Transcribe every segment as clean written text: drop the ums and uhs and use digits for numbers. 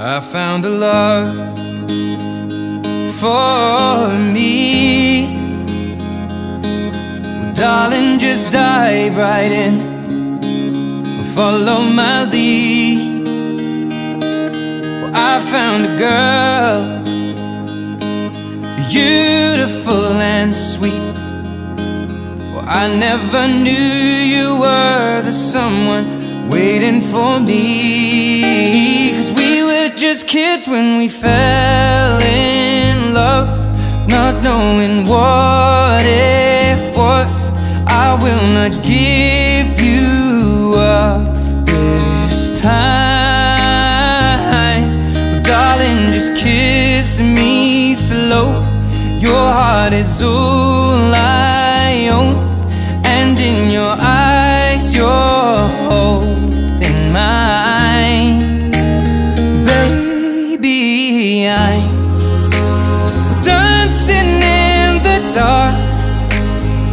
I found a love for me. Well, darling, just dive right in and follow my lead. Well, I found a girl, beautiful and sweet. Well, I never knew you were the someone waiting for me. 'Cause we were just kids when we fell in love, not knowing what it was. I will not give you up this time. Oh, darling, just kiss me slow. Your heart is all I own, and in your eyes you're holding mine. Baby, I'm dancing in the dark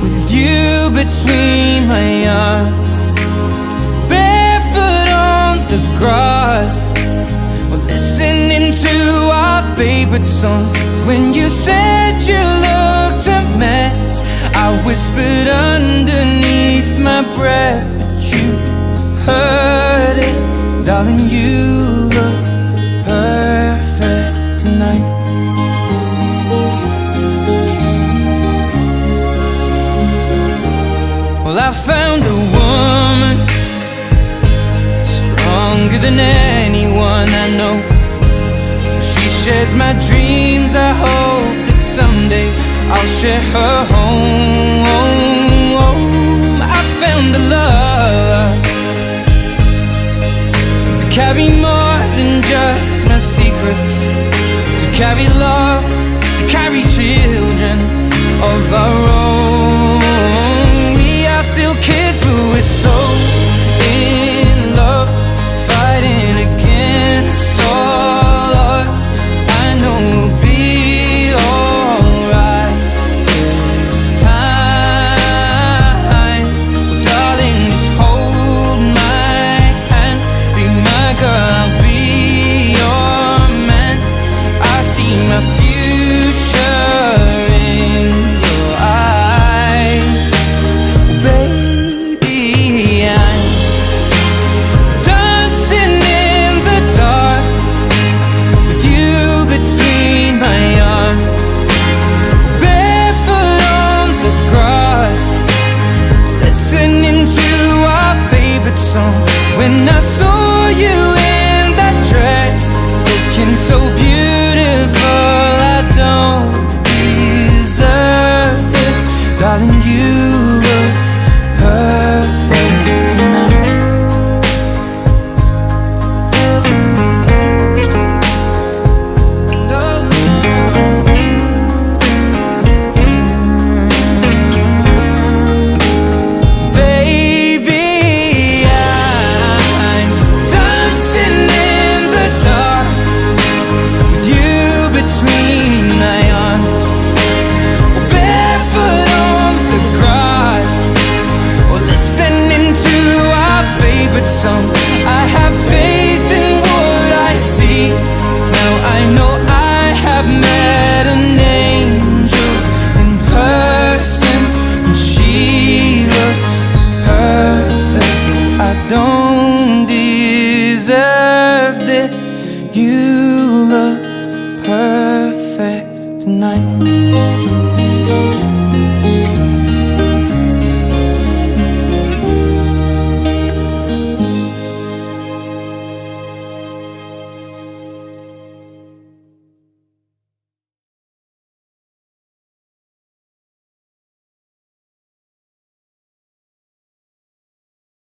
with you between my arms, barefoot on the grass. We're listening to our favorite song. When you said you looked a mess, I whispered underneath my breath, but you heard it. Darling, you look perfect tonight. Well, I found a woman stronger than anyone I know. She shares my dreams. I hope that someday I'll share her home. I found a love to carry more than just my secrets, to carry love, to carry children of our own. We are still kids, but we're so in love, fighting against all odds. I know we'll be alright this time. Well, darling, just hold my hand, be my girl, I'll be your man. I see my future in your eyes. Baby, I'm dancing in the dark with you between my arms, barefoot on the grass, listening to our favorite song. When I saw you in that dress, looking so beautiful,